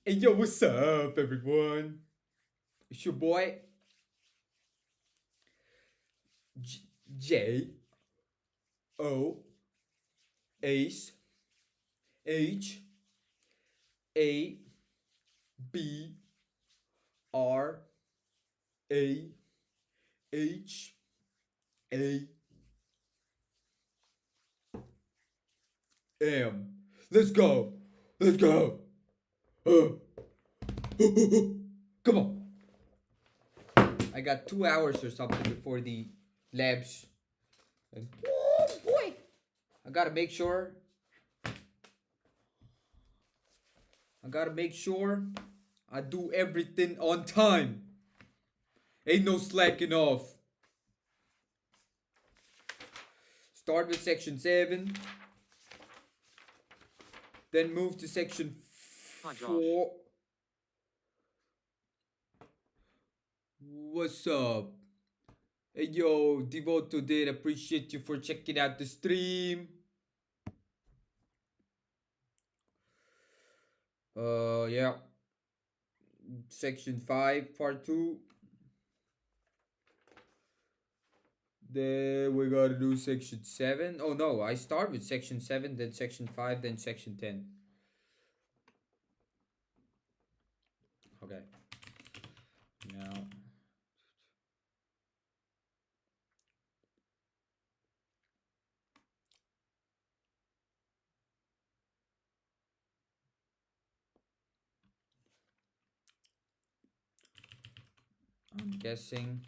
Hey yo, what's up, everyone? It's your boy J, J O Ace H A B R A H A M. Let's go. Let's go. Come on. I got 2 hours or something before the labs. And, oh boy, I gotta make sure. I gotta make sure I do everything on time. Ain't no slacking off. Start with section 7, then move to section Hi, Josh. 4. What's up? Hey yo, Devoto did appreciate you for checking out the stream. Yeah. Section 5, part 2. Then we gotta do section 7. Oh no, I start with section 7, then section 5, then section 10. Okay. Now. I'm guessing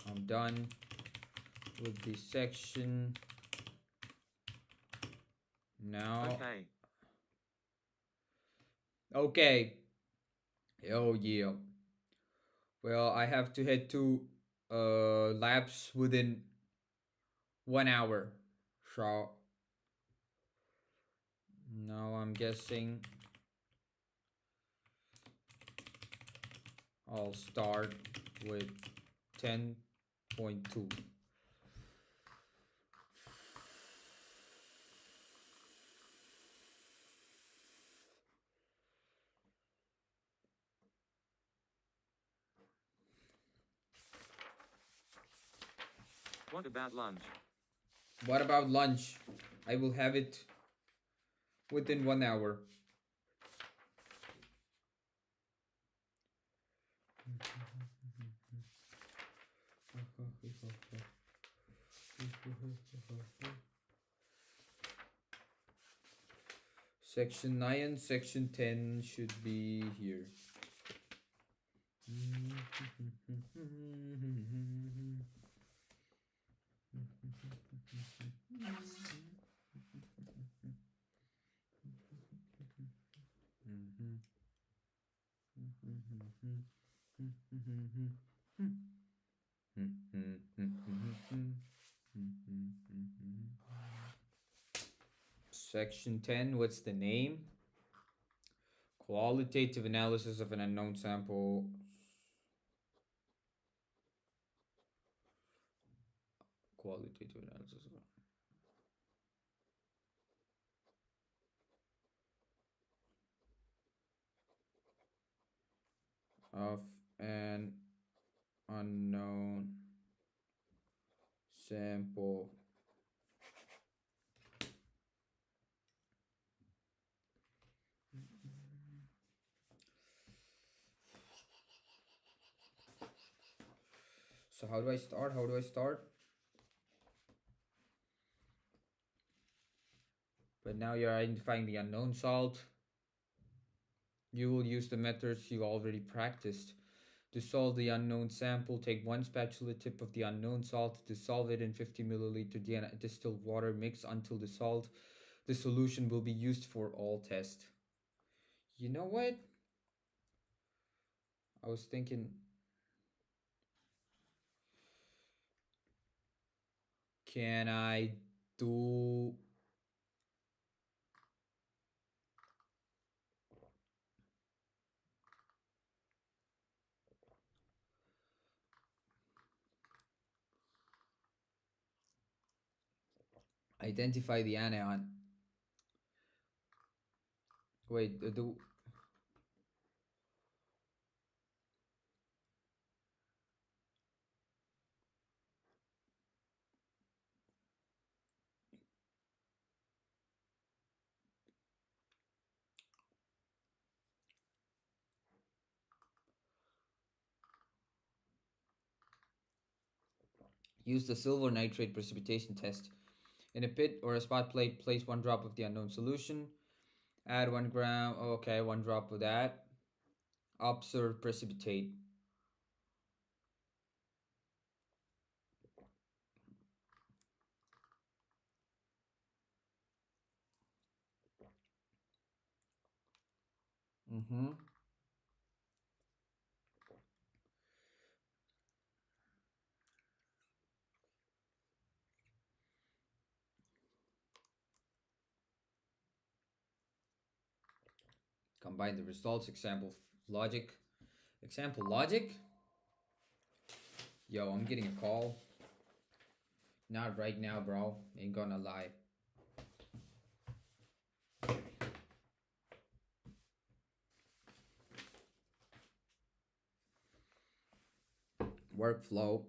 I'm done with this section. Now. Okay. Okay. Oh yeah. Well, I have to head to labs within 1 hour. So now I'm guessing I'll start with 10.2. What about lunch? What about lunch? I will have it within 1 hour. Section 9, section 10 should be here. Section 10, what's the name? Qualitative analysis of an unknown sample. Qualitative analysis of an unknown sample. So how do I start? How do I start? But now you're identifying the unknown salt. You will use the methods you already practiced. To solve the unknown sample, take one spatula tip of the unknown salt, dissolve it in 50 milliliter distilled water, mix until dissolved. The solution will be used for all tests. You know what? I was thinking, can I do identify the anion? Wait, do use the silver nitrate precipitation test. In a pit or a spot plate, place 1 drop of the unknown solution. Add 1 gram. Okay, 1 drop of that. Observe precipitate. Mm-hmm. Combine the results. Logic. Example logic. Yo, I'm getting a call. Not right now, bro. Ain't gonna lie. Workflow.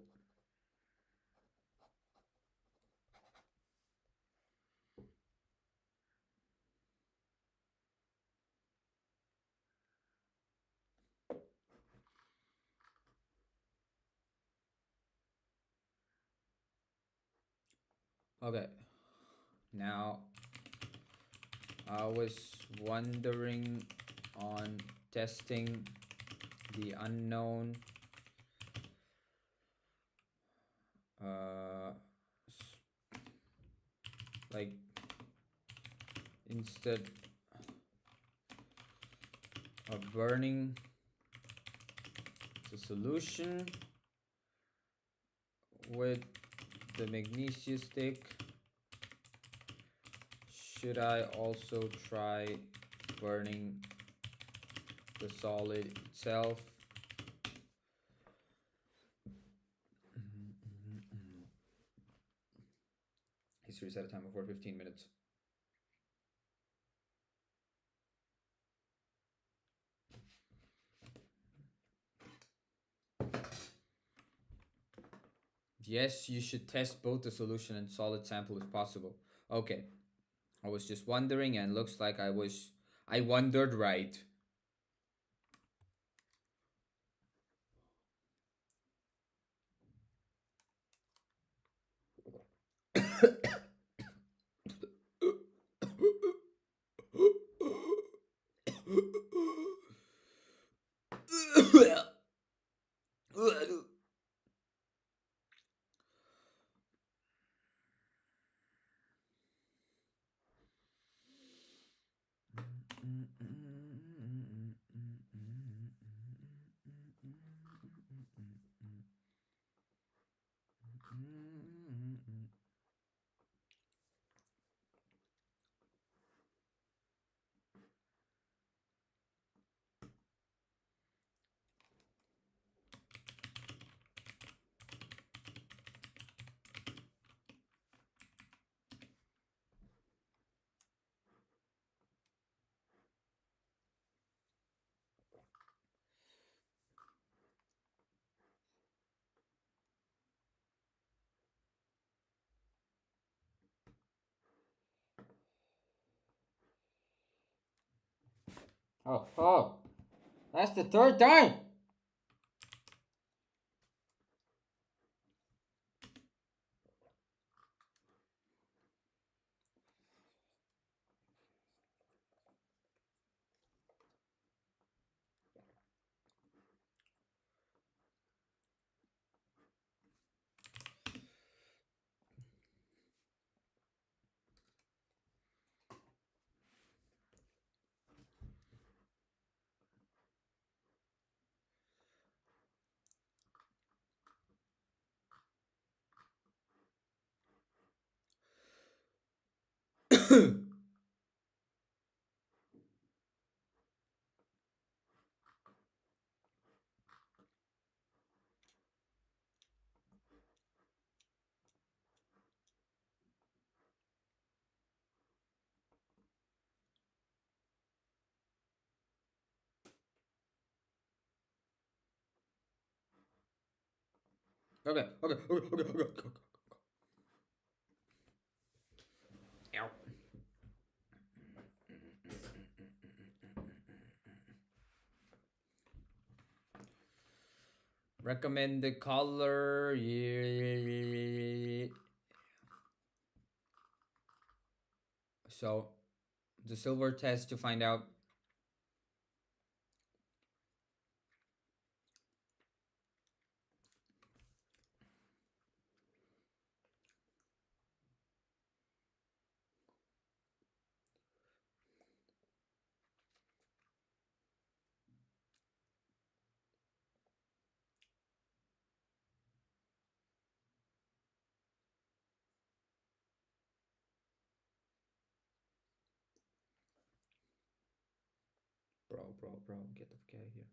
Okay. Now, I was wondering on testing the unknown uh like instead of burning the solution with the magnesium stick, should I also try burning the solid itself? History set a timer for 15 minutes. Yes, you should test both the solution and solid sample if possible. Okay, I was just wondering, and looks like I wondered right. Oh, that's the third time. Okay, okay, okay, okay, okay, okay. Ow. Recommend the color. Yeah. So the silver test to find out. Bro, get the fuck out of here.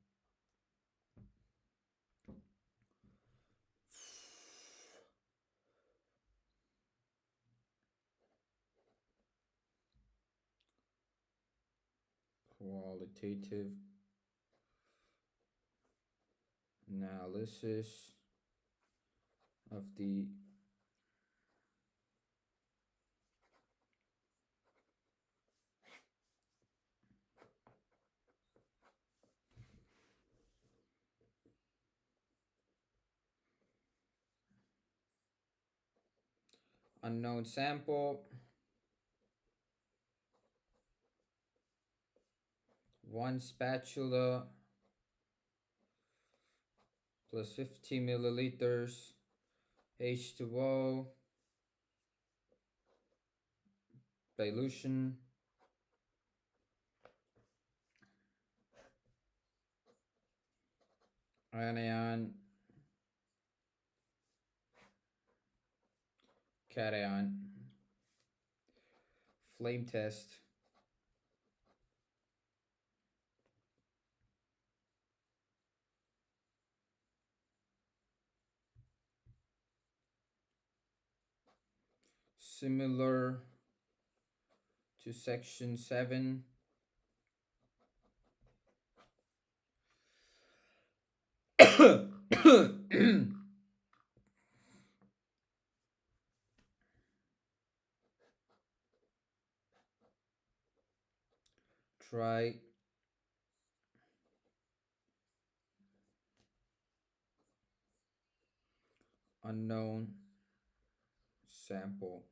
Qualitative analysis of the unknown sample. One spatula plus 50 milliliters H2O dilution. Anion, cation. Flame test. Similar to section 7. Try unknown sample.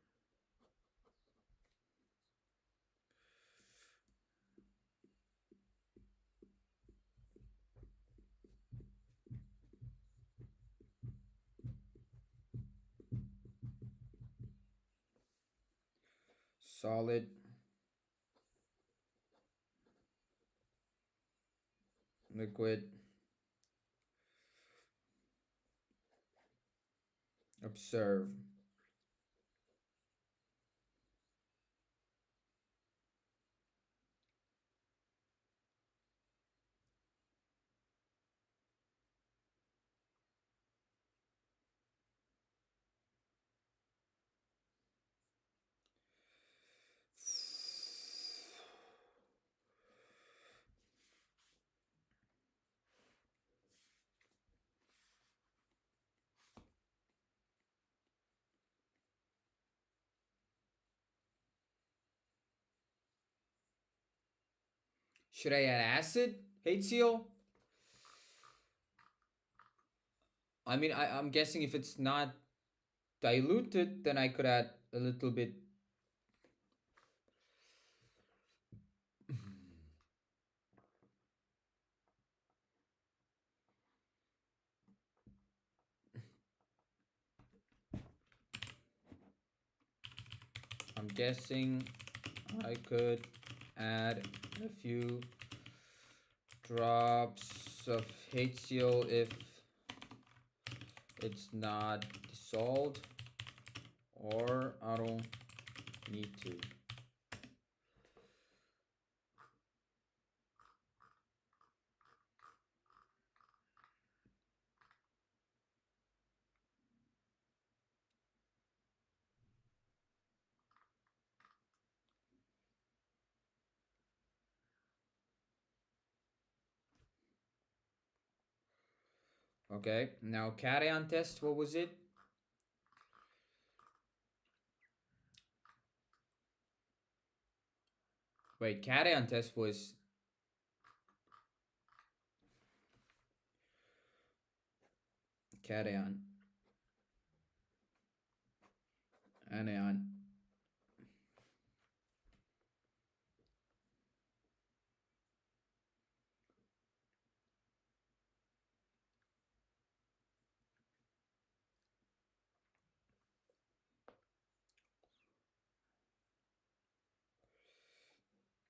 Solid, liquid, observe. Should I add acid? Hate seal? I mean, I'm guessing if it's not diluted, then I could add a little bit. I'm guessing I could add a few drops of hate seal if it's not dissolved, or I don't need to. Okay, now cation test, what was it? Wait, cation test was cation, anion.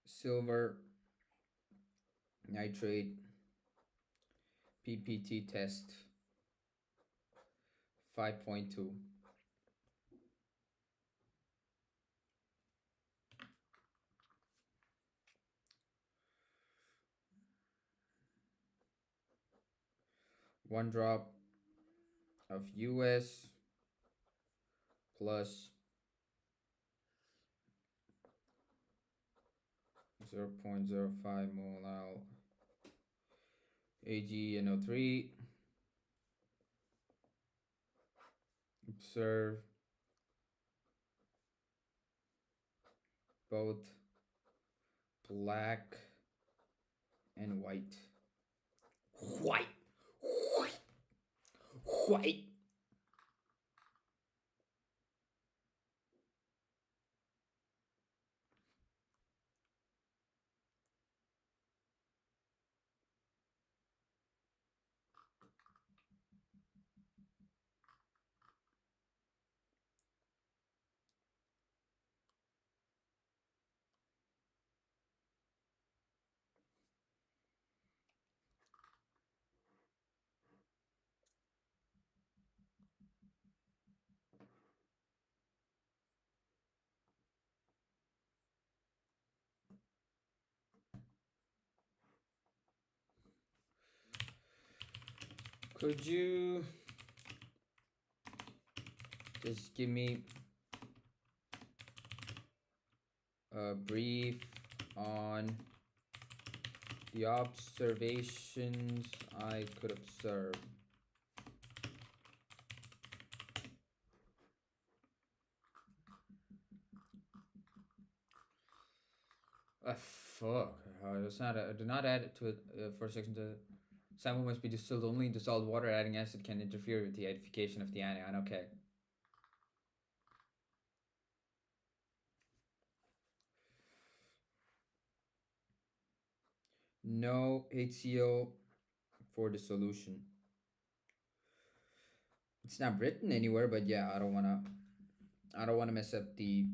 Silver nitrate PPT test 5.2. One drop of US plus 0.05 mol AgNO3. Observe both black and white. White. White. White. Could you just give me a brief on the observations I could observe? Fuck. It's not. Do not add it to it for a second. The sample must be distilled only in dissolved water. Adding acid can interfere with the acidification of the anion. Okay. No HCl for the solution. It's not written anywhere, but yeah, I don't wanna. I don't wanna mess up the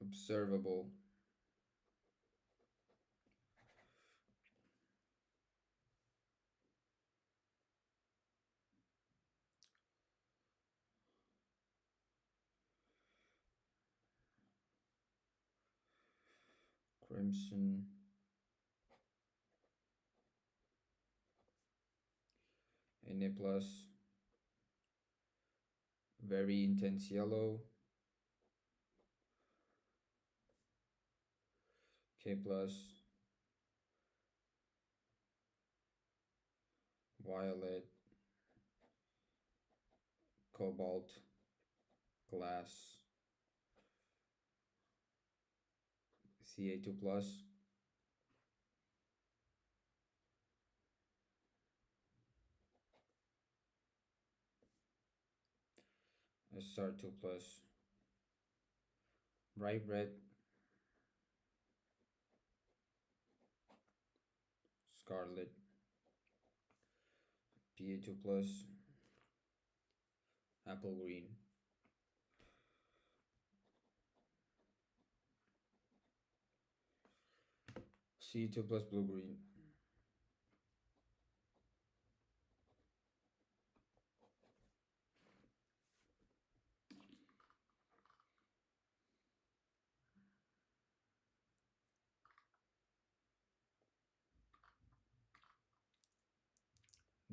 observable. Crimson. Na plus. Very intense yellow. K plus. Violet. Cobalt. Glass. Ca2 plus. SR2 plus. Bright red. Scarlet. Pa2 plus. Apple green. C2 plus blue green.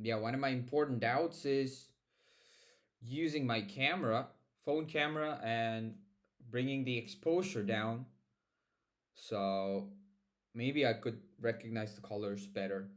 Yeah, one of my important doubts is using my camera, phone camera, and bringing the exposure down. So maybe I could recognize the colors better.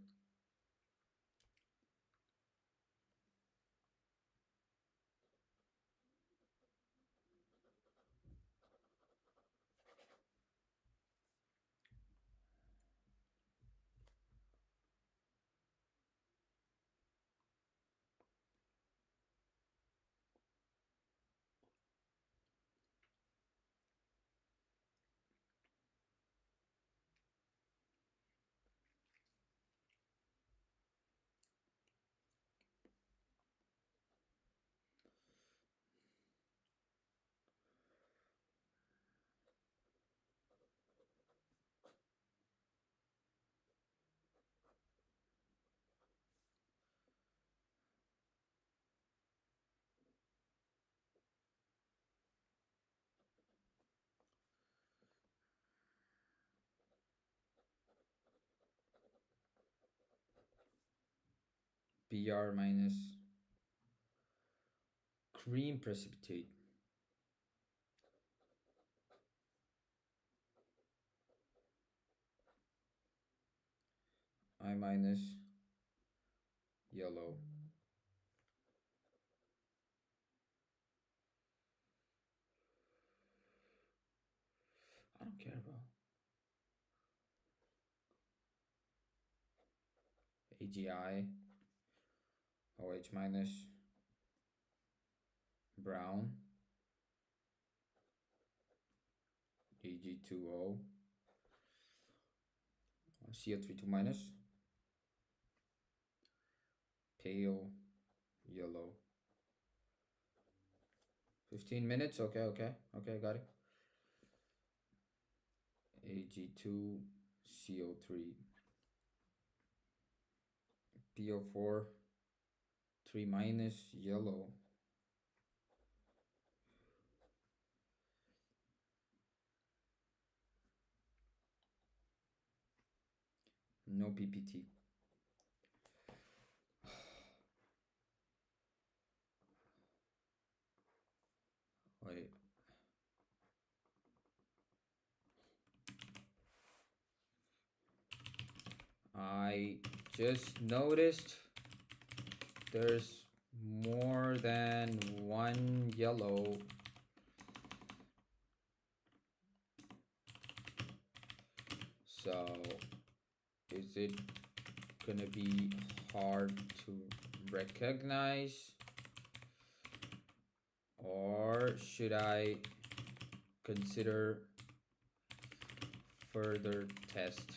BR minus cream precipitate. I minus yellow. I don't care, bro. AGI. OH minus brown. AG2O. CO32 minus pale yellow. 15 minutes. Okay, okay. Okay, got it. AG2 CO3 PO4 3 minus yellow. No PPT. Wait. I just noticed there's more than one yellow. So is it gonna be hard to recognize? Or should I consider further test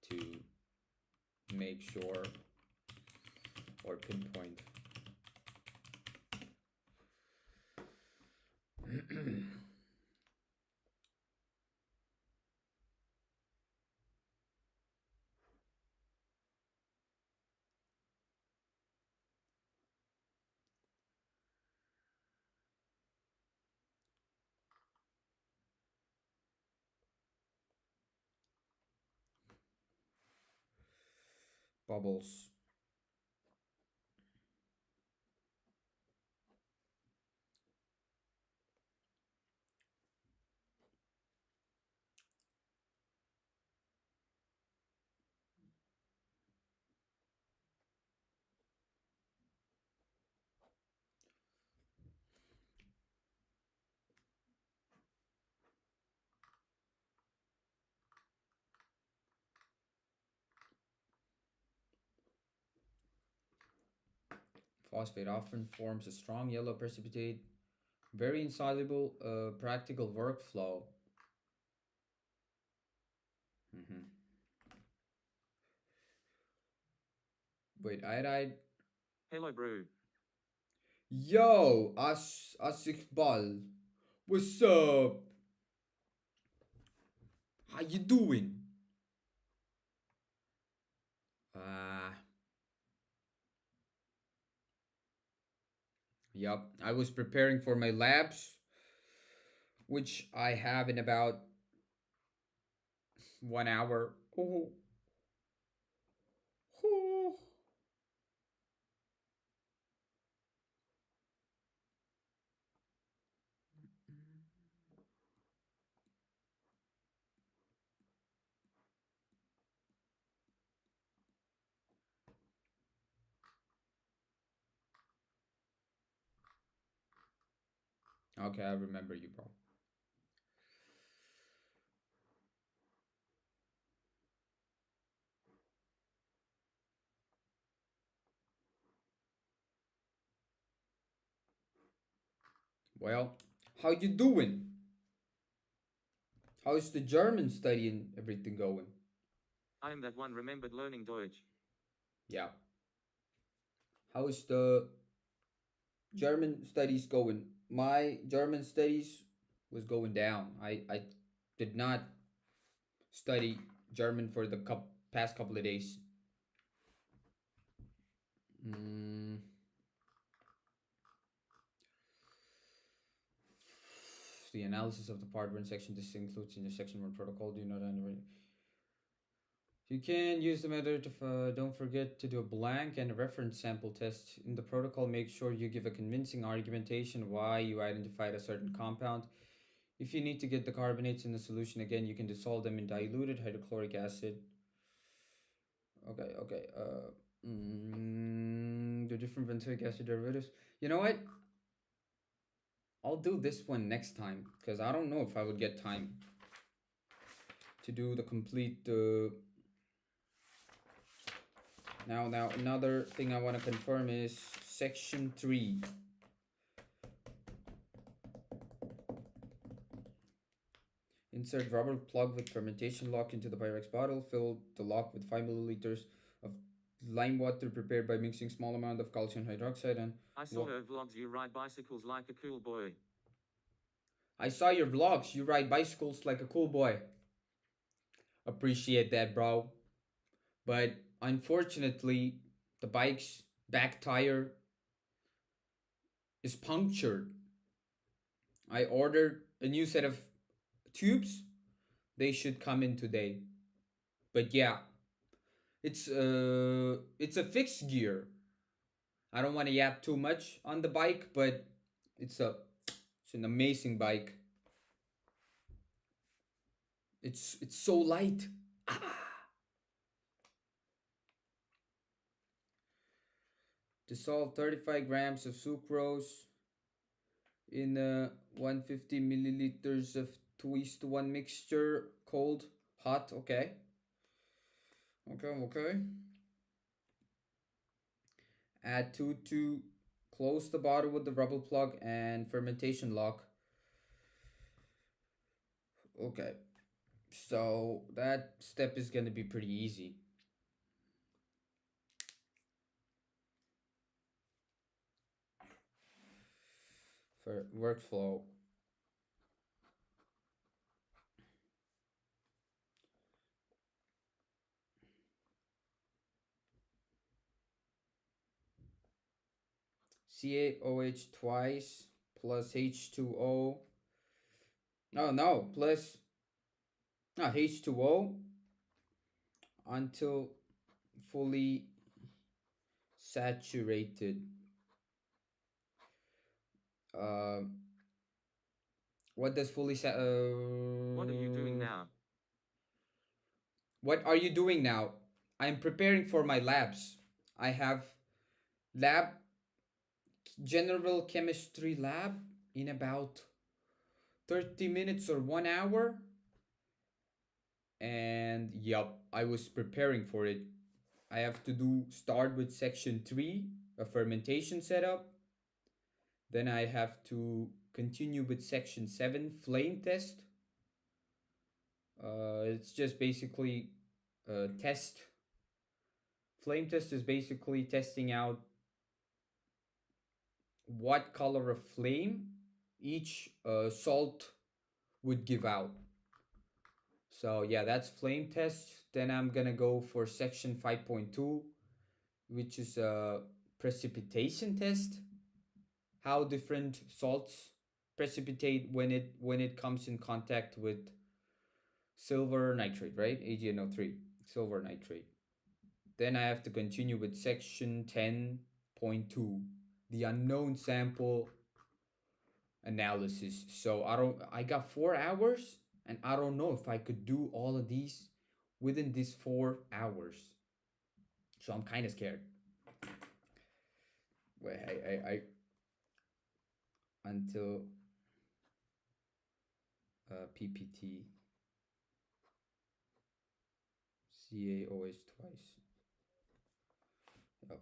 to make sure or pinpoint? Bubbles. Phosphate often forms a strong yellow precipitate. Very insoluble, practical workflow. Mhm. Wait, iodide. Hello, brew. Yo, Asikbal. What's up? How you doing? Yup. I was preparing for my labs, which I have in about 1 hour. Oh, oh. Okay, I remember you, bro. Well, how you doing? How's the German study and everything going? I am that one remembered learning Deutsch. Yeah. How's the German studies going? My German studies was going down. I did not study German for the past couple of days. Mm, the analysis of the part one section. This includes in the section one protocol. Do not underwrite. You can use the method of don't forget to do a blank and a reference sample test. In the protocol, make sure you give a convincing argumentation why you identified a certain compound. If you need to get the carbonates in the solution again, you can dissolve them in diluted hydrochloric acid. Okay. The different benzoic acid derivatives. You know what? I'll do this one next time because I don't know if I would get time to do the complete. Now another thing I want to confirm is section 3. Insert rubber plug with fermentation lock into the Pyrex bottle. Fill the lock with 5 milliliters of lime water prepared by mixing small amount of calcium hydroxide and I saw her vlogs. You ride bicycles like a cool boy. I saw your vlogs. You ride bicycles like a cool boy. Appreciate that, bro. But unfortunately, the bike's back tire is punctured. I ordered a new set of tubes. They should come in today. But yeah, it's a fixed gear. I don't want to yap too much on the bike, but it's a it's an amazing bike. It's so light. Dissolve 35 grams of sucrose in 150 milliliters of 2:1 mixture. Cold, hot. Okay. Add 2 to close the bottle with the rubber plug and fermentation lock. Okay, so that step is gonna be pretty easy. For workflow. CaOH twice plus H2O. Oh no, plus H2O until fully saturated. Uh, what does fully What are you doing now? What are you doing now? I'm preparing for my labs. I have lab general chemistry lab in about 30 minutes or 1 hour. And yup, I was preparing for it. I have to start with section 3, a fermentation setup. Then I have to continue with section 7, flame test. It's just basically test. Flame test is basically testing out what color of flame each salt would give out. So yeah, that's flame test. Then I'm gonna go for section 5.2, which is a precipitation test. how different salts precipitate when it comes in contact with silver nitrate, right? AgNO3, silver nitrate. Then I have to continue with section 10.2, the unknown sample analysis. So I got 4 hours and I don't know if I could do all of these within these 4 hours. So I'm kind of scared. Wait, I until PPT CAOS twice. Yep.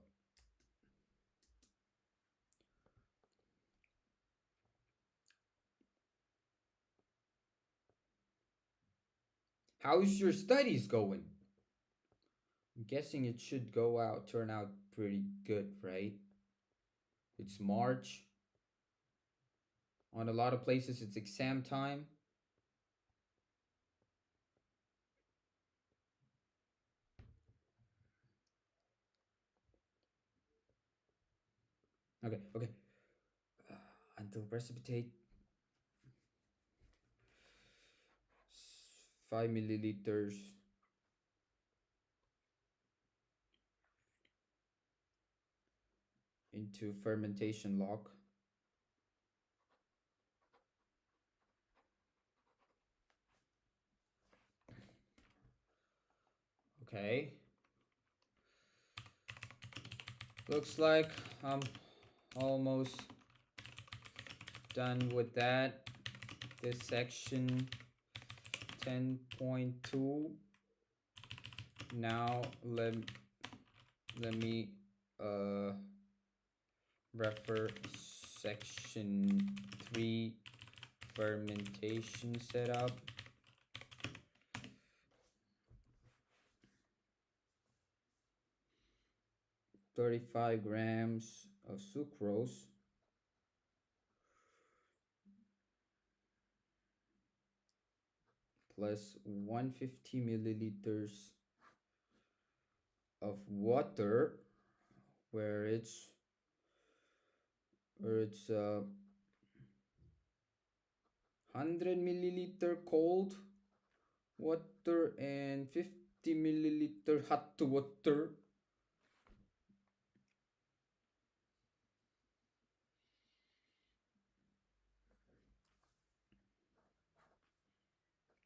How's your studies going? I'm guessing it should turn out pretty good, right? It's March. On a lot of places, it's exam time. Okay, okay. Until precipitate 5 milliliters into fermentation log. Okay. Looks like I'm almost done with that. This section 10.2. Now let me refer section 3, fermentation setup. $35 grams of sucrose plus 150 milliliters of water, where it's 100 milliliter cold water and 50 milliliter hot water.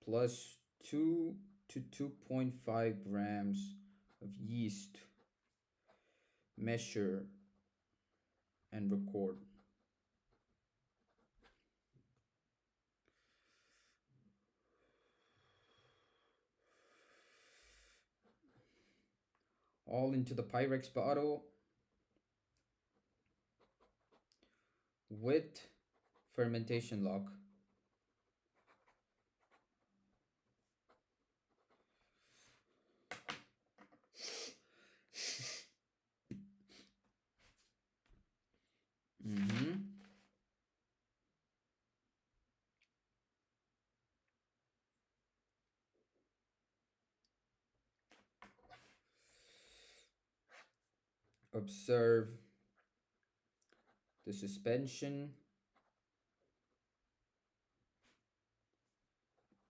Plus 2 to 2.5 grams of yeast. Measure and record. All into the Pyrex bottle with fermentation log. Observe the suspension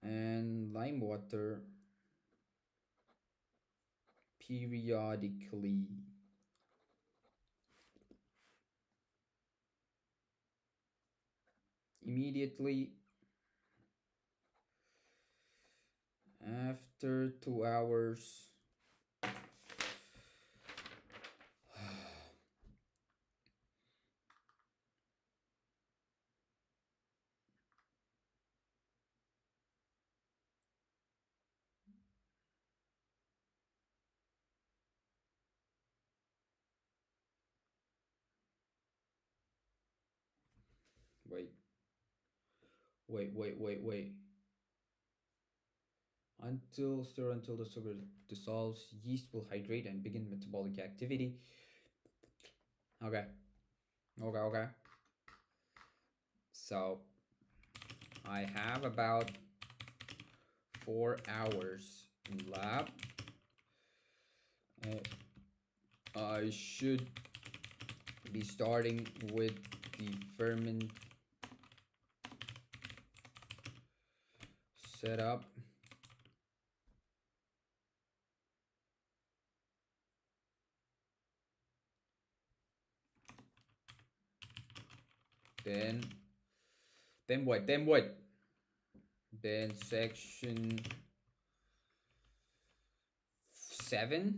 and lime water periodically. Immediately after 2 hours, wait. Stir until the sugar dissolves. Yeast will hydrate and begin metabolic activity. Okay. So I have about 4 hours in lab. I should be starting with the ferment setup. Then what? Then what? Then section 7,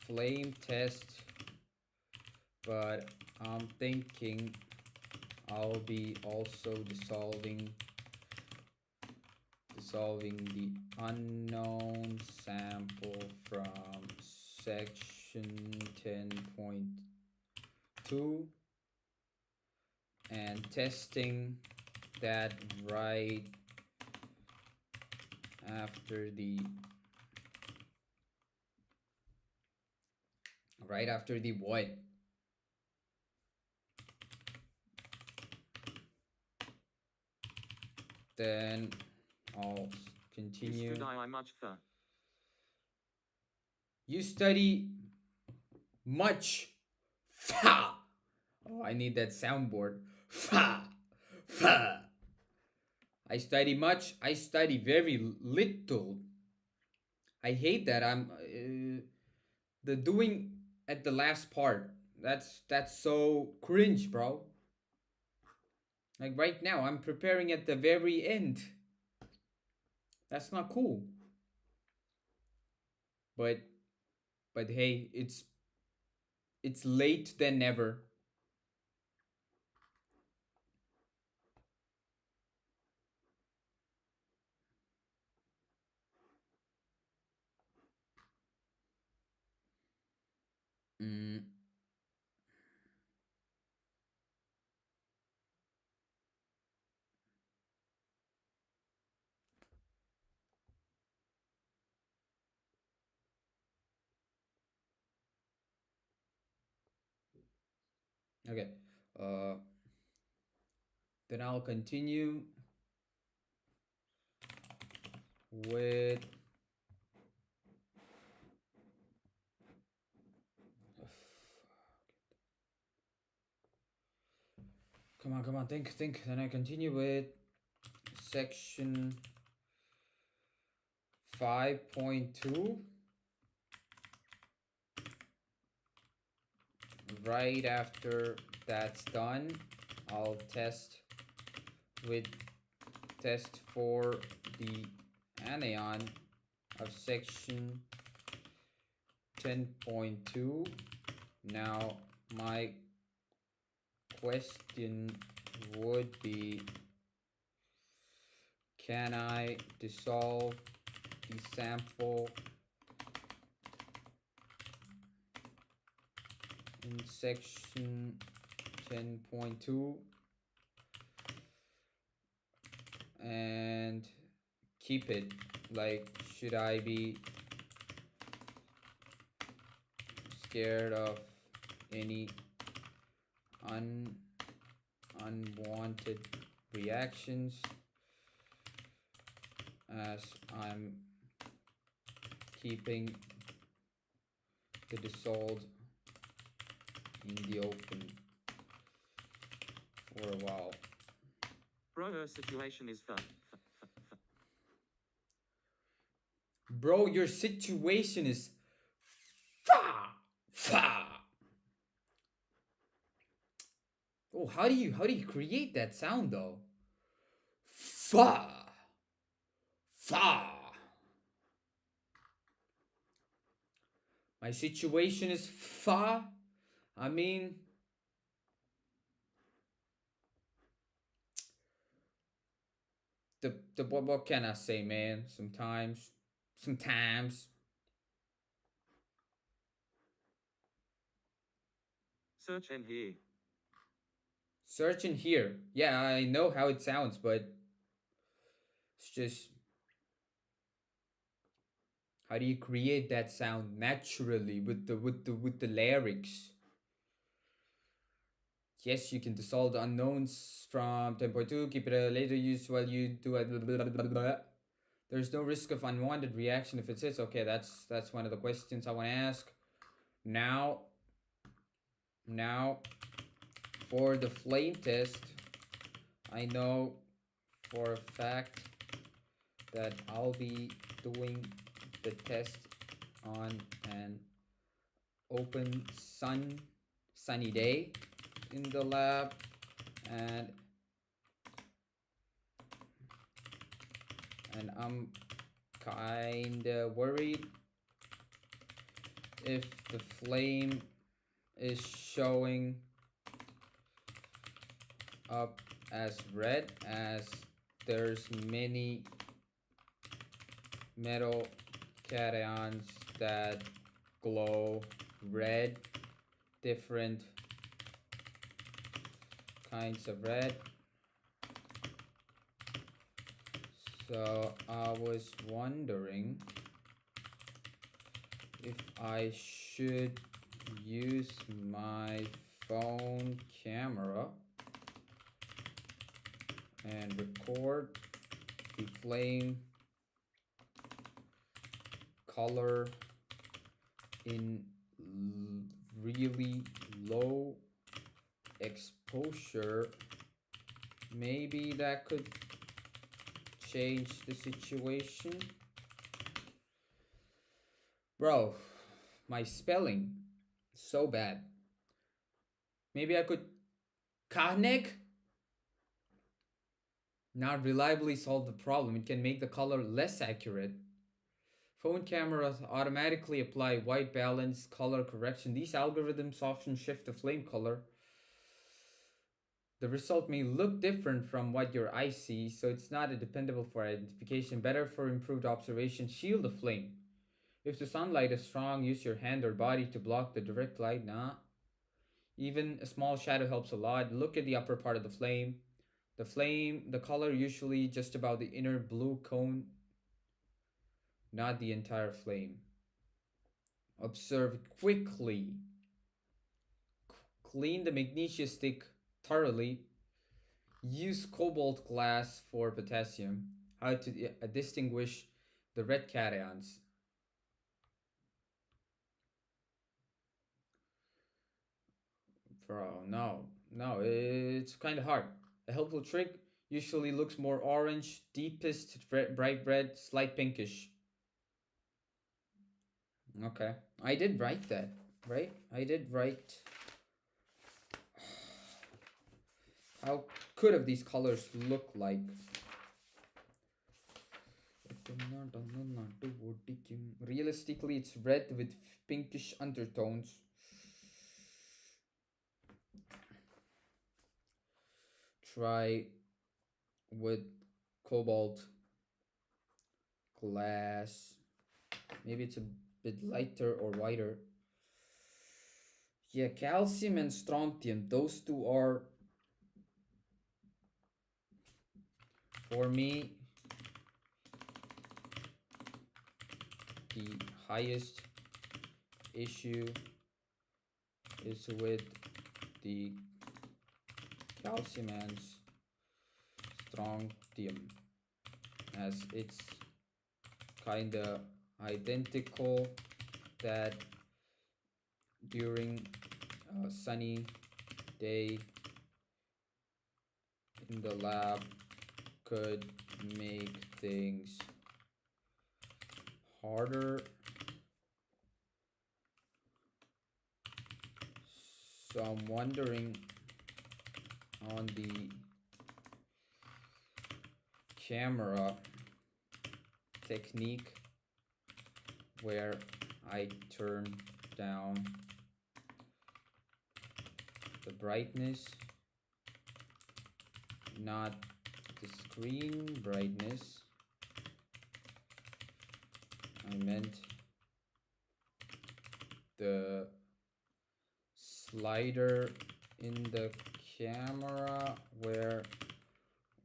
flame test, but I'm thinking I'll be also dissolving the unknown sample from section 10.2 and testing that after the right after the what? Then I'll continue. You study much. Fa. Oh, I need that soundboard. Fa. Fa. I study much. I study very little. I hate that. I'm the doing at the last part. That's so cringe, bro. Like right now, I'm preparing at the very end. That's not cool. But hey, it's late than never. Mm. Okay. Uh, then I'll continue with come on, think. Then I continue with section 5.2. Right after that's done, I'll test for the anion of section 10.2. Now my question would be, can I dissolve the sample in section 10.2 and keep it? Like, should I be scared of any unwanted reactions as I'm keeping the dissolved in the open for a while? Bro, your situation is Bro, your situation is fa fa. Oh, how do you create that sound though? Fa fa. My situation is fa. I mean, the what can I say, man? Sometimes. search in here. Search in here. Yeah, I know how it sounds, but it's just, how do you create that sound naturally with the lyrics? Yes, you can dissolve the unknowns from 10.2, keep it a later use while you do it. There's no risk of unwanted reaction if it says, okay, that's one of the questions I want to ask. Now, Now, for the flame test, I know for a fact that I'll be doing the test on an open sunny day in the lab, and I'm kinda worried if the flame is showing up as red, as there's many metal cations that glow red, different kinds of red. So I was wondering if I should use my phone camera and record the flame color in really low exposure. Maybe that could change the situation. Bro, my spelling so bad. Maybe I could connect not reliably solve the problem. It can make the color less accurate. Phone cameras automatically apply white balance color correction. These algorithms often shift the flame color. The result may look different from what your eye sees, so it's not a dependable for identification. Better for improved observation, shield the flame. If the sunlight is strong, use your hand or body to block the direct light. Nah. Even a small shadow helps a lot. Look at the upper part of the flame. The color usually just about the inner blue cone, not the entire flame. Observe quickly. Clean the magnesia stick thoroughly. Use cobalt glass for potassium. How to distinguish the red cations. Bro, no, it's kind of hard. A helpful trick usually looks more orange, deepest bright red, slight pinkish. Okay, I did write that, right? I did write. How could have these colors look like? Realistically, it's red with pinkish undertones. Try with cobalt glass. Maybe it's a bit lighter or whiter. Yeah, calcium and strontium, those two are, for me, the highest issue is with the calcium and strontium, as it's kinda identical that during a sunny day in the lab could make things harder. So I'm wondering on the camera technique where I turn down the brightness, not the screen brightness. I meant the slider in the camera where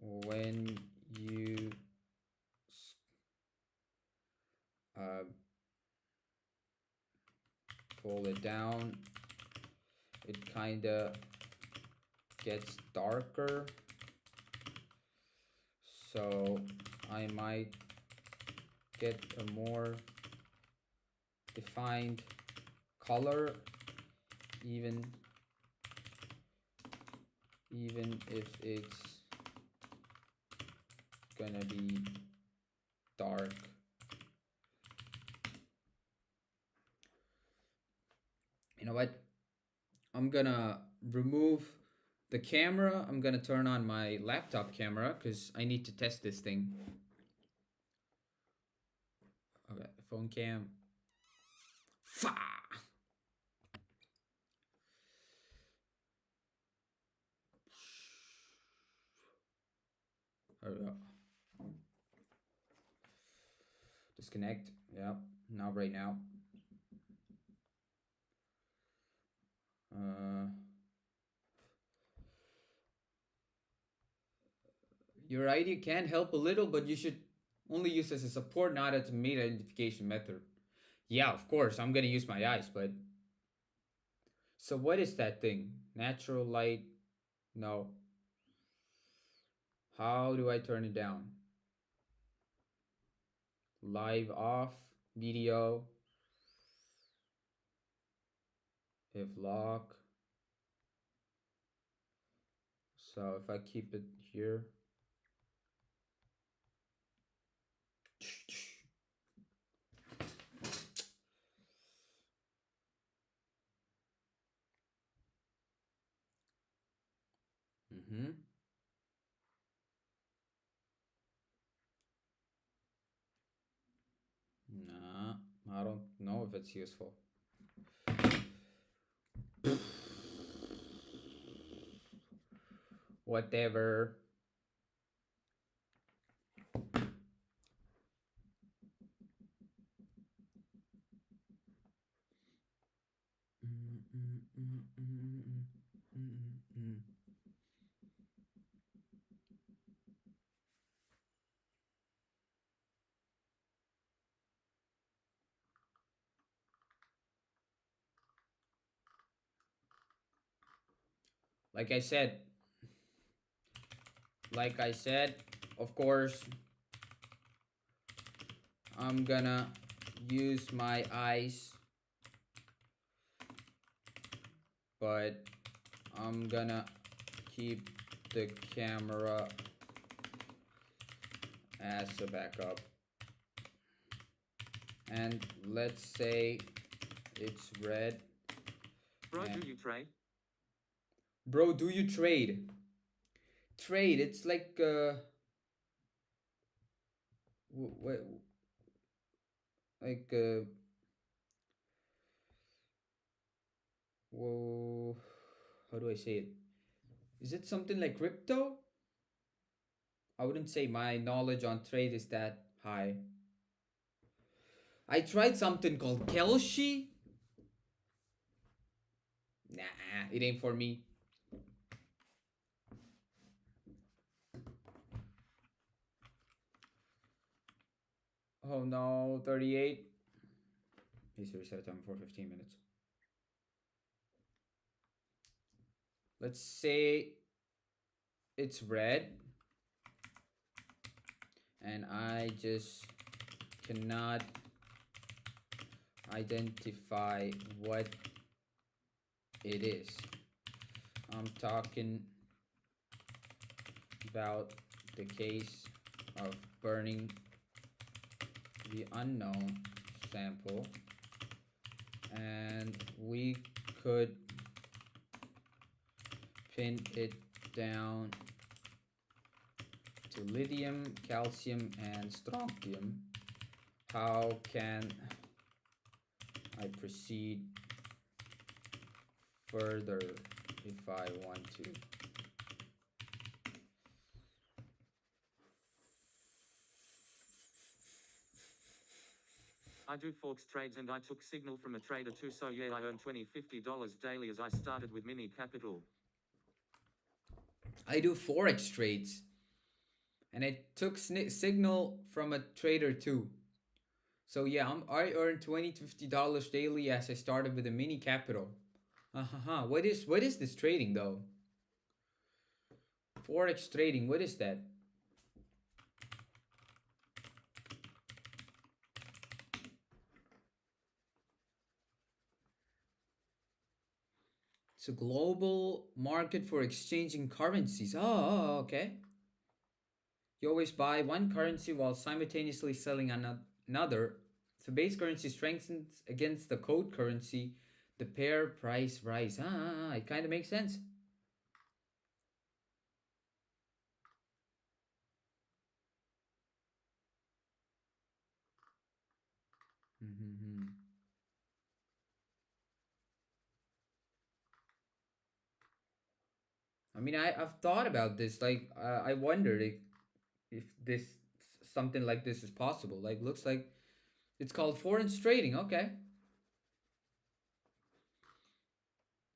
when you pull it down, it kinda gets darker. So I might get a more defined color even even if it's gonna be dark. You know what? I'm gonna remove the camera. I'm gonna turn on my laptop camera because I need to test this thing. Okay, phone cam. Fa! There we go. Disconnect. Yeah, not right now. You're right, you can help a little, but you should only use as a support, not as a main identification method. Yeah, of course, I'm gonna use my eyes, but... So what is that thing? Natural light? No. How do I turn it down? Live off, video, if lock. So if I keep it here. Mm-hmm. Nah, I don't know if it's useful. Whatever. Like I said, like I said, of course, I'm gonna use my eyes, but I'm gonna keep the camera as a backup. And let's say it's red. Bro, do you trade? Bro, do you trade? Trade, it's like like whoa, how do I say it? Is it something like crypto? I wouldn't say my knowledge on trade is that high. I tried something called Kelshi. Nah, it ain't for me. Oh no, 38. Please reset time for 15 minutes. Let's say it's red. And I just cannot identify what it is. I'm talking about the case of burning the unknown sample, and we could pin it down to lithium, calcium, and strontium. How can I proceed further if I want to? I do Forex trades and I took signal from a trader too, so yeah, I earn $20-$50 daily as I started with mini capital. I do Forex trades. And I took signal from a trader too. So yeah, I earn $20 to $50 daily as I started with a mini capital. What is this trading though? Forex trading, what is that? It's a global market for exchanging currencies. Okay. You always buy one currency while simultaneously selling another. The base currency strengthens against the code currency. The pair price rise. It kind of makes sense. Mm-hmm. I mean, I've thought about this. Like, I wondered if this something like this is possible. Like, looks like it's called foreign trading. Okay,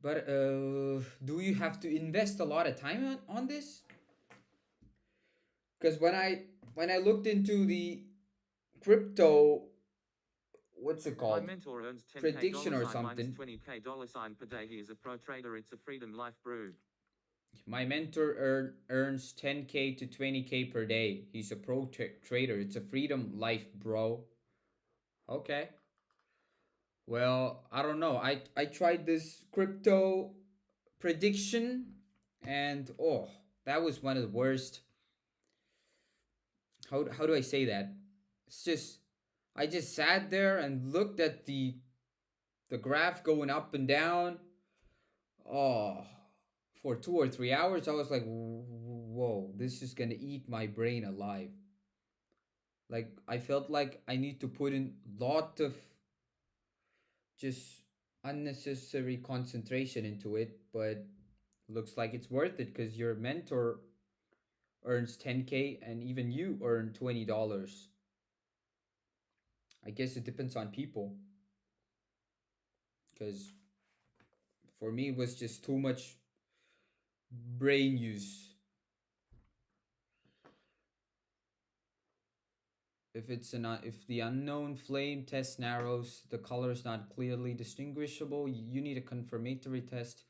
but do you have to invest a lot of time on this? Because when I looked into the crypto, what's it My called, mentor earns 10k prediction dollar or sign minus something, 20k dollar sign per day. He is a pro trader. It's a freedom life, brew. my mentor earns 10K to 20K per day. He's a pro trader. It's a freedom life, bro. Okay. Well, I don't know. I tried this crypto prediction, and that was one of the worst. How do I say that? It's just I just sat there and looked at the graph going up and down. Oh, for 2 or 3 hours, I was like, whoa, this is gonna eat my brain alive. Like I felt like I need to put in lot of just unnecessary concentration into it, but looks like it's worth it because your mentor earns 10K and even you earn $20. I guess it depends on people because for me it was just too much brain use. If the unknown flame test narrows, the color is not clearly distinguishable, you need a confirmatory test,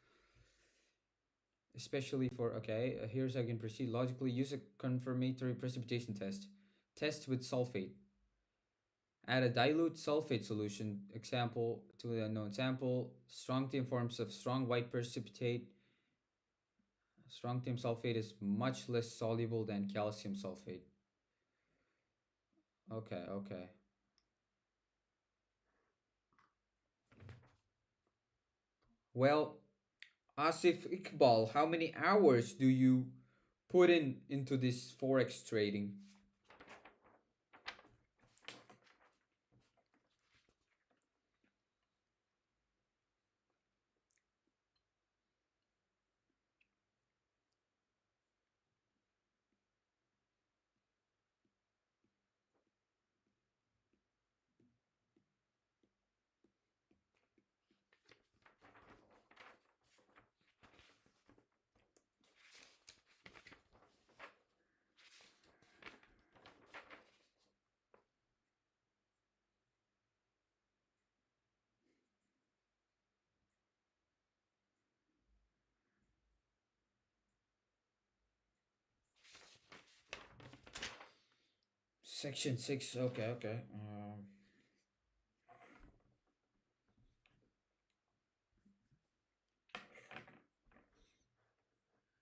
especially for okay. Here's how you can proceed logically. Use a confirmatory precipitation test. Test with sulfate. Add a dilute sulfate solution, example, to the unknown sample. Strontium forms of strong white precipitate. Strontium sulfate is much less soluble than calcium sulfate. Okay, okay. Well, Asif Iqbal, how many hours do you put into this forex trading? Section 6. Okay, okay.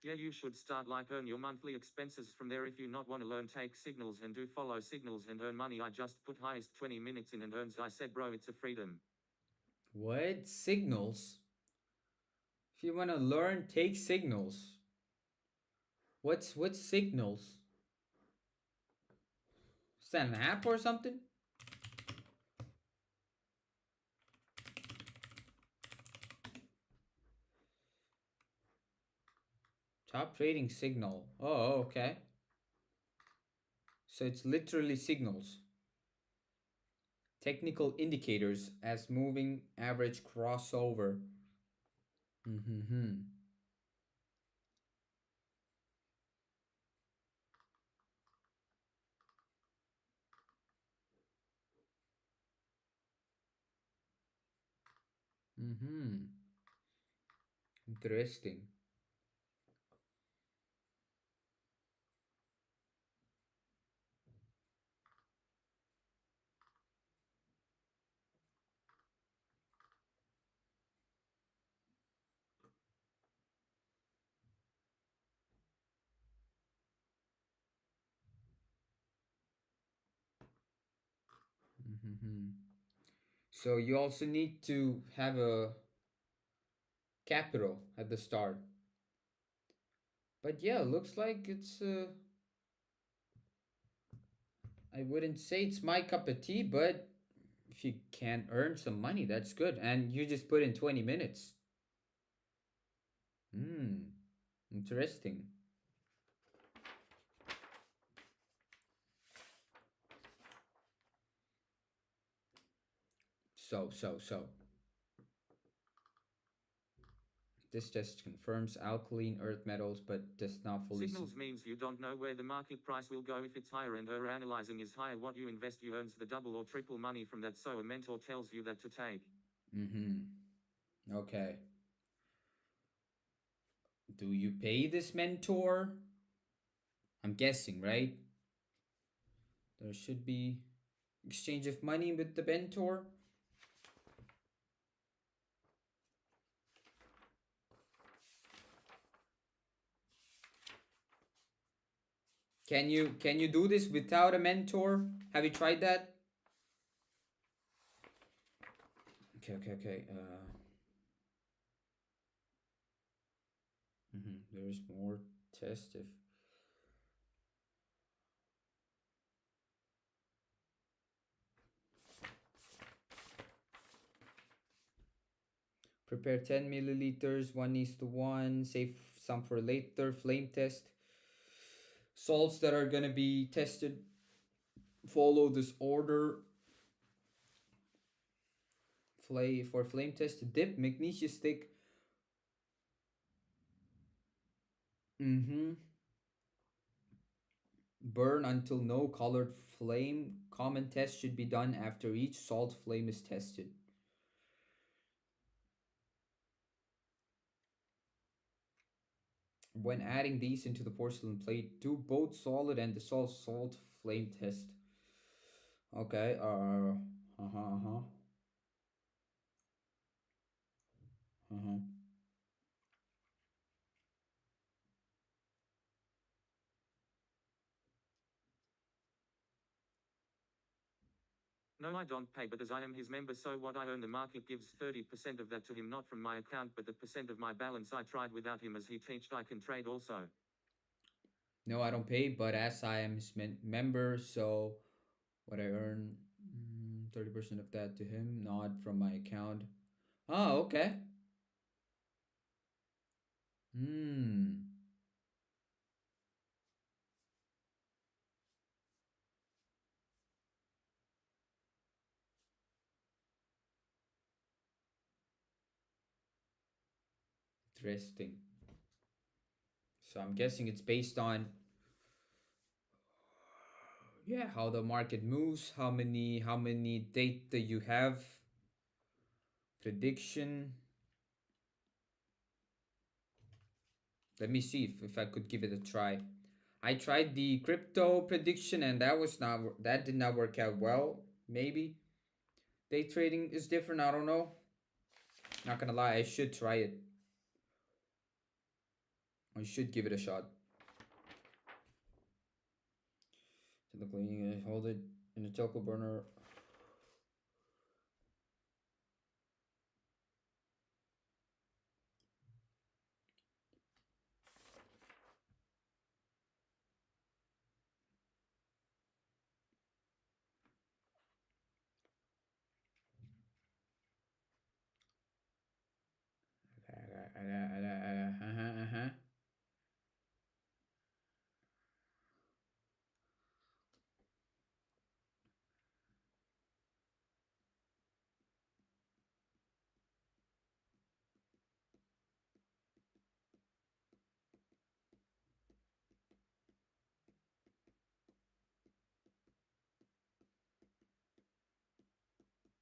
Yeah, you should start like earn your monthly expenses from there if you not want to learn take signals and do follow signals and earn money. I just put highest 20 minutes in and earns. I said, bro, it's a freedom. What? Signals? If you want to learn, take signals. What's signals? Is that an app or something? Top trading signal. Oh, okay. So it's literally signals. Technical indicators as moving average crossover. Mm-hmm. Mm-hmm. Interesting. Hmm. So you also need to have a capital at the start. But yeah, looks like it's I wouldn't say it's my cup of tea, but if you can earn some money, that's good. And you just put in 20 minutes. Hmm, interesting. So. This test confirms alkaline earth metals, but does not fully. Signals means you don't know where the market price will go if it's higher, and her analyzing is higher. What you invest, you earns the double or triple money from that. So a mentor tells you that to take. Mm-hmm. Okay. Do you pay this mentor? I'm guessing, right? There should be exchange of money with the mentor. Can you do this without a mentor? Have you tried that? Okay. There's more test if prepare 10 milliliters, 1:1. Save some for later. Flame test. Salts that are gonna be tested. Follow this order. For flame test, dip magnesia stick. Mm-hmm. Burn until no colored flame. Common test should be done after each salt flame is tested. When adding these into the porcelain plate, do both solid and dissolved salt flame test. Okay. Uh huh. Uh huh. No, I don't pay, but as I am his member, so what I earn, the market gives 30% of that to him, not from my account, but the percent of my balance I tried without him as he teached I can trade also. No, I don't pay, but as I am his member, so what I earn, 30% of that to him, not from my account. Oh, okay. Hmm. Interesting. So I'm guessing it's based on, yeah, how the market moves, how many data you have, prediction. Let me see if I could give it a try. I tried the crypto prediction and that did not work out well. Maybe day trading is different. I don't know. Not gonna lie, I should try it. I should give it a shot. Typically, hold it in a telco burner. Uh-huh.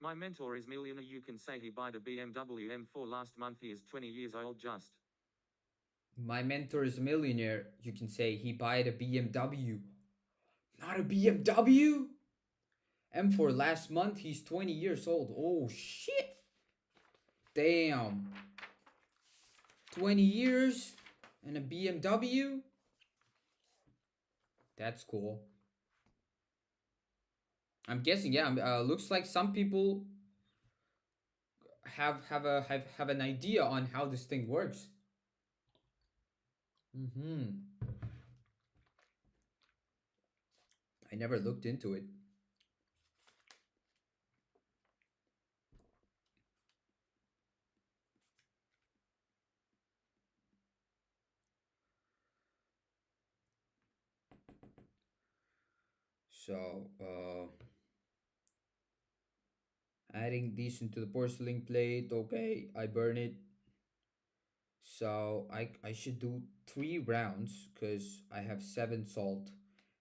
My mentor is millionaire. You can say he bought a BMW M4 last month. He is 20 years old just. My mentor is a millionaire. You can say he bought a BMW. Not a BMW? M4 last month, he's 20 years old. Oh shit. Damn. 20 years and a BMW? That's cool. I'm guessing, yeah. Looks like some people have an idea on how this thing works. Hmm. I never looked into it. So, adding these into the porcelain plate. Okay, I burn it. So I should do 3 rounds because I have 7 salt.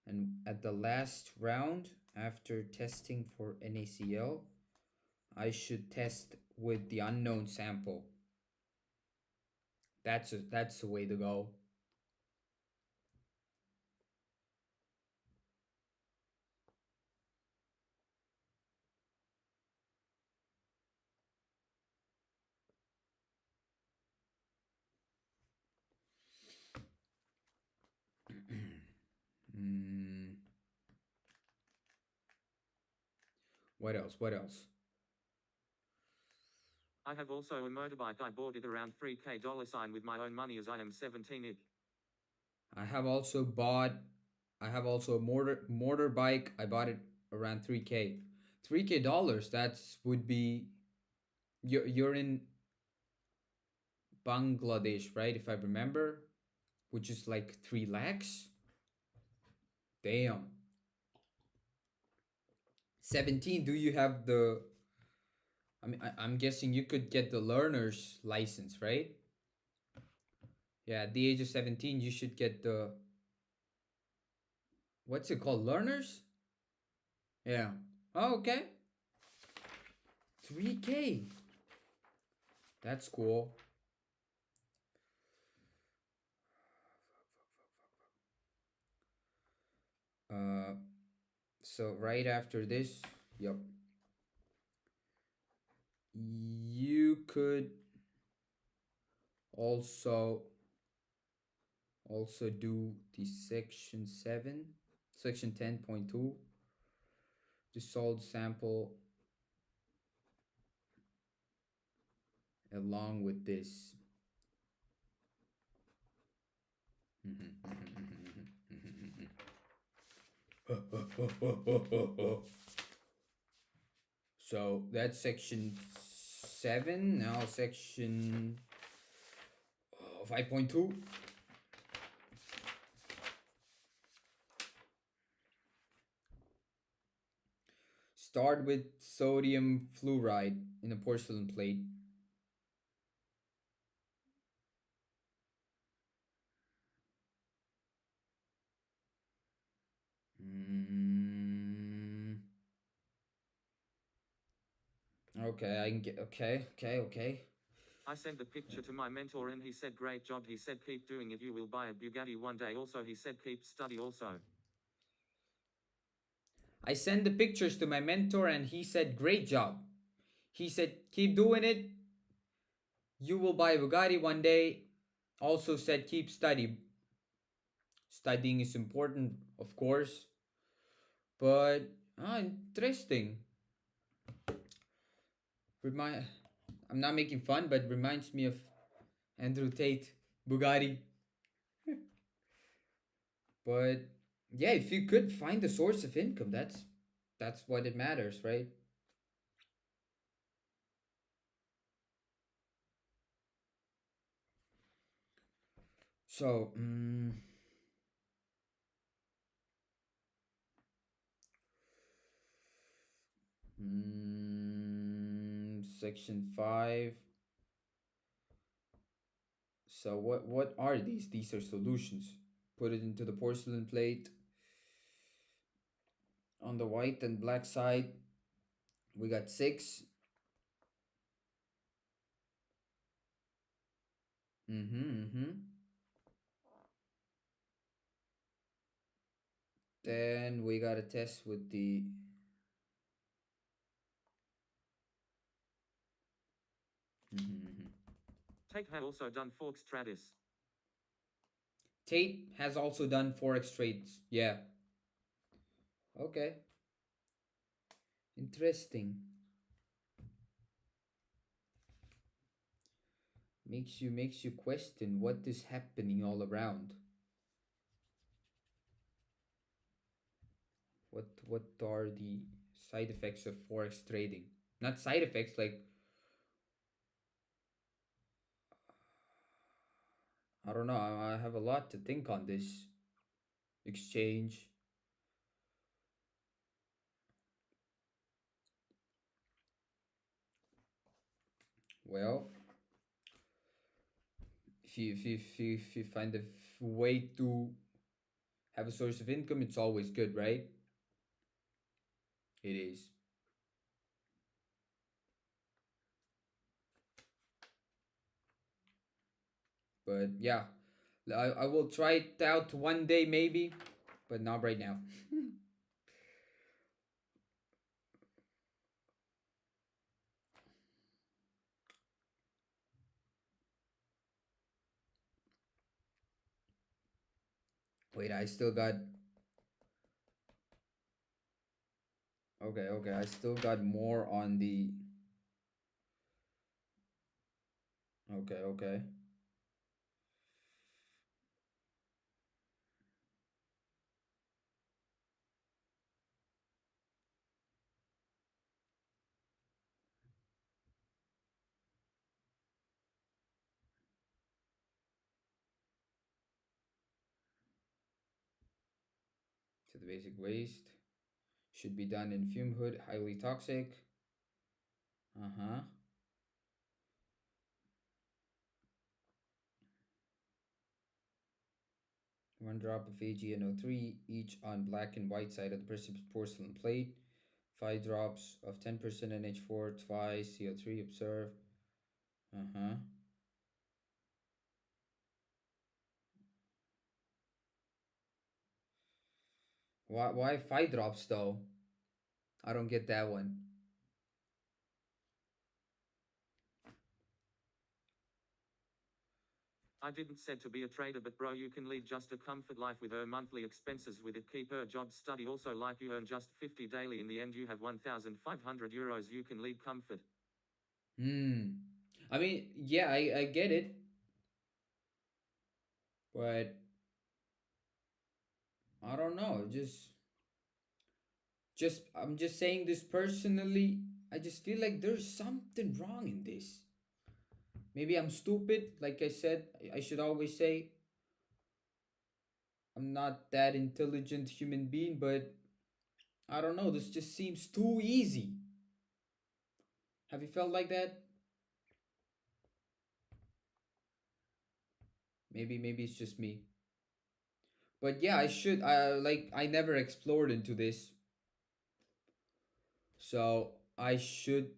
And at the last round, after testing for NaCl, I should test with the unknown sample. That's the way to go. mm, what else? What else? I have also a motorbike. I bought it around 3k dollar sign with my own money as I am 17 ick. I have also bought. I have also a mortar bike. I bought it around 3K. 3K dollars. That's would be. You're in Bangladesh, right? If I remember, which is like 3 lakhs. Damn. 17. Do you have the? I mean, I'm guessing you could get the learner's license, right? Yeah, at the age of 17, you should get the. What's it called? Learners? Yeah. Oh, okay. 3K. That's cool. Uh, so right after this, yep, you could also do the section 10.2, the salt sample along with this. So that's section 7. Now section 5.2. Start with sodium fluoride in a porcelain plate. Mm, okay, I can get. Okay. I sent the picture to my mentor and he said great job. He said keep doing it. You will buy a Bugatti one day. Also he said keep study also. I sent the pictures to my mentor and he said great job. He said keep doing it. You will buy a Bugatti one day. Also said keep study. Studying is important, of course, but interesting. Remind I'm not making fun, but reminds me of Andrew Tate, Bugatti. But yeah, if you could find a source of income, that's what it matters, right? So, section 5. So what are these? These are solutions. Put it into the porcelain plate. On the white and black side, we got 6. Mm-hmm. Then we got to test with the. Mm-hmm. Take had also done Forks Tradis. Tate has also done forex trades. Yeah. Okay. Interesting. Makes you question what is happening all around. What are the side effects of forex trading? Not side effects, like, I don't know. I have a lot to think on this exchange. Well, if you find a way to have a source of income, it's always good, right? It is. But yeah, I will try it out one day maybe, but not right now. Wait, I still got. Okay, okay, I still got more on the. Okay, okay. So the basic waste should be done in fume hood, highly toxic. Uh huh. 1 drop of AgNO3 each on black and white side of the porcelain plate. 5 drops of 10% NH4 twice CO3 observe. Uh huh. Why 5 drops though? I don't get that one. I didn't said to be a trader, but bro, you can lead just a comfort life with earn monthly expenses with it. Keep her job study also, like you earn just 50 daily. In the end, you have 1,500 euros. You can lead comfort. Hmm. I mean, yeah, I get it, but I don't know. Just I'm just saying this personally. I just feel like there's something wrong in this. Maybe I'm stupid. Like I said, I should always say I'm not that intelligent human being, but I don't know. This just seems too easy. Have you felt like that? Maybe it's just me. But yeah, I should. I never explored into this, so I should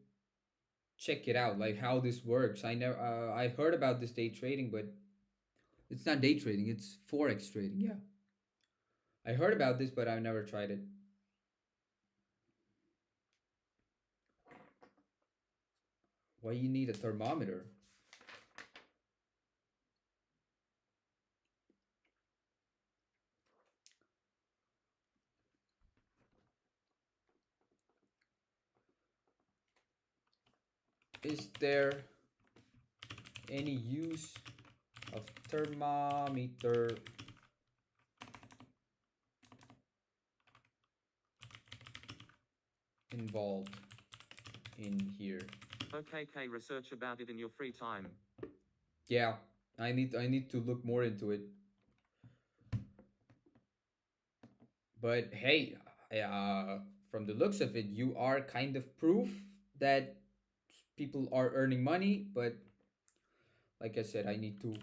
check it out. Like how this works. I heard about this day trading, but it's not day trading. It's forex trading. Yeah, I heard about this, but I never tried it. Why you need a thermometer? Is there any use of thermometer involved in here? Okay, research about it in your free time. Yeah, I need to look more into it. But hey, from the looks of it, you are kind of proof that people are earning money. But like I said, I need to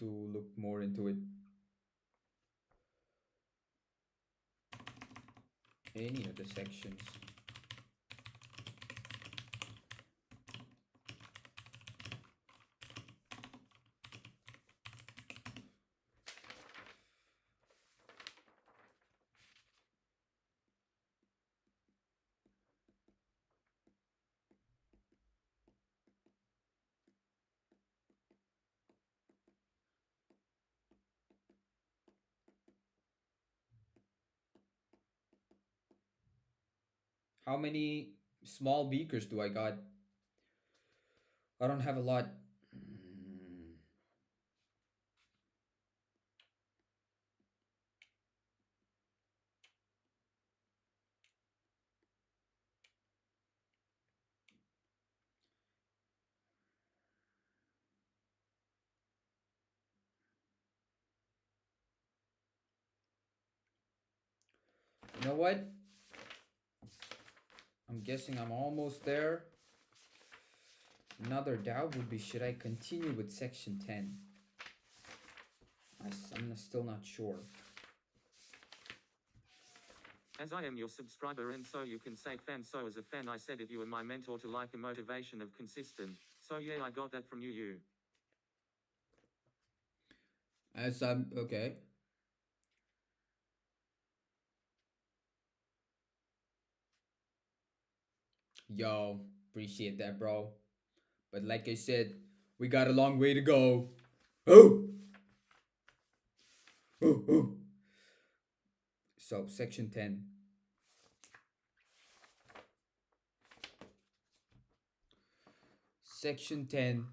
look more into it. Any of the sections. How many small beakers do I got? I don't have a lot. Mm, You know what? I'm guessing I'm almost there. Another doubt would be, should I continue with section 10? I'm still not sure. As I am your subscriber and so you can say fan, so as a fan I said it, you are my mentor to like a motivation of consistent. So yeah, I got that from you. As I'm okay. Yo, appreciate that, bro. But like I said, we got a long way to go. Oh! Oh, oh. So, section 10. Section 10.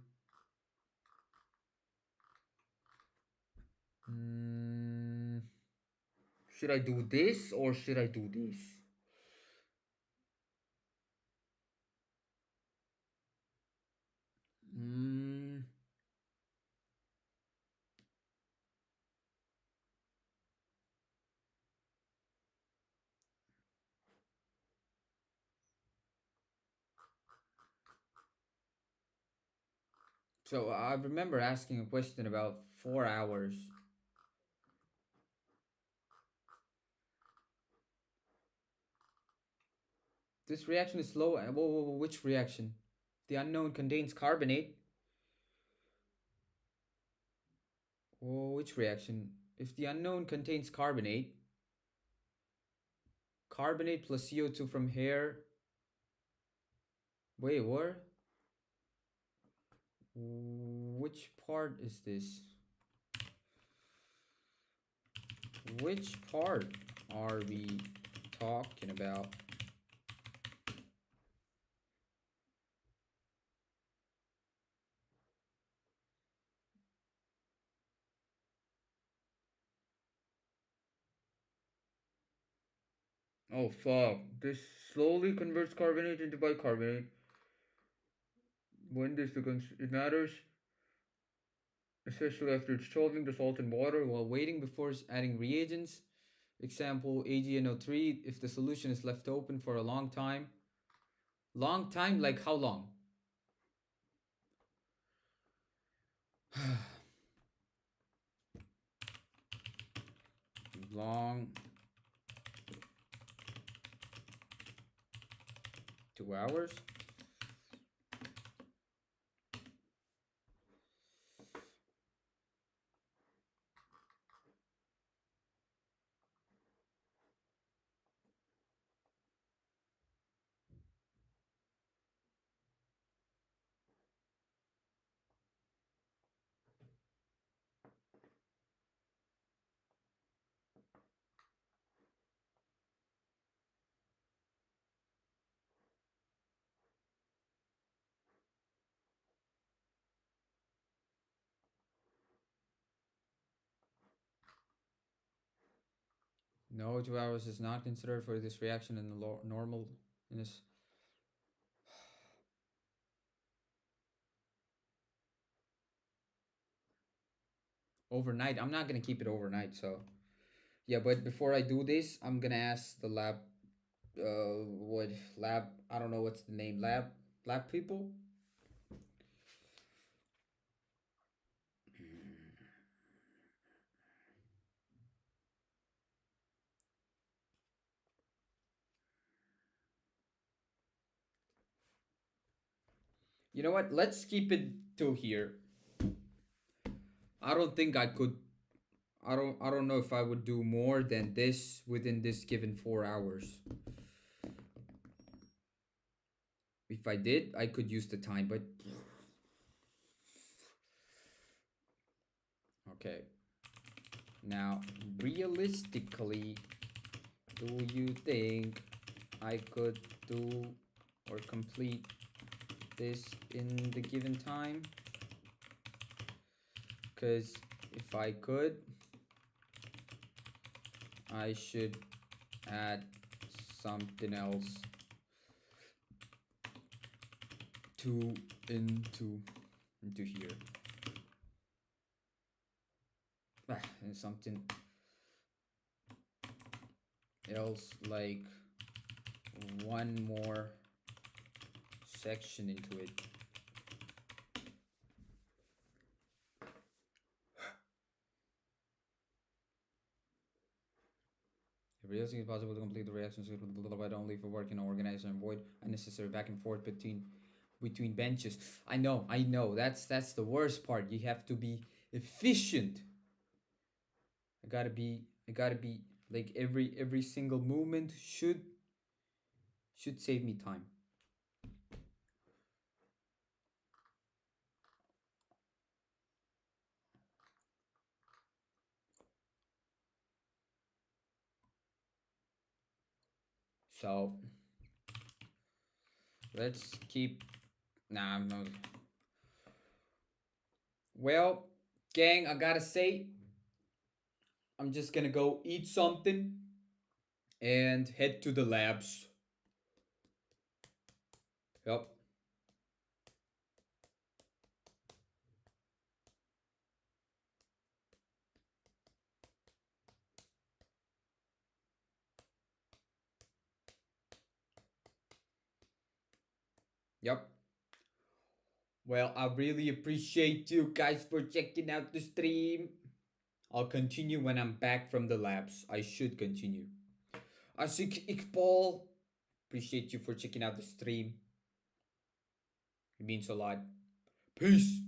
Mm, should I do this or should I do this? Mm, so, I remember asking a question about 4 hours. This reaction is slow. Whoa, which reaction? The unknown contains carbonate. Whoa, which reaction? If the unknown contains carbonate plus CO2 from hair. Wait, what? Which part is this? Which part are we talking about? Oh fuck. This slowly converts carbonate into bicarbonate. When this becomes, it matters, especially after it's dissolving the salt in water while waiting before adding reagents. Example AgNO3, if the solution is left open for a long time. Long time, like how long? Long. 2 hours? No, 2 hours is not considered for this reaction in the normal, in this. Overnight. I'm not gonna keep it overnight, so yeah. But before I do this, I'm gonna ask the lab. What lab? I don't know what's the name. Lab people. You know what? Let's keep it to here. I don't think I could. I don't know if I would do more than this within this given 4 hours. If I did, I could use the time, but okay. Now, realistically, do you think I could do or complete this in the given time. Because if I could, I should add something else to into here. And something else like one more section into it. If realistic is possible to complete the reactions but only for working on organizer and avoid unnecessary back and forth between benches. I know. That's the worst part. You have to be efficient. I gotta be like every single movement should save me time. So let's keep. Nah, I'm not. Well, gang, I gotta say, I'm just gonna go eat something and head to the labs. Yep. Yep. Well, I really appreciate you guys for checking out the stream. I'll continue when I'm back from the labs. I should continue. Asik Iqbal. Appreciate you for checking out the stream. It means a lot. Peace.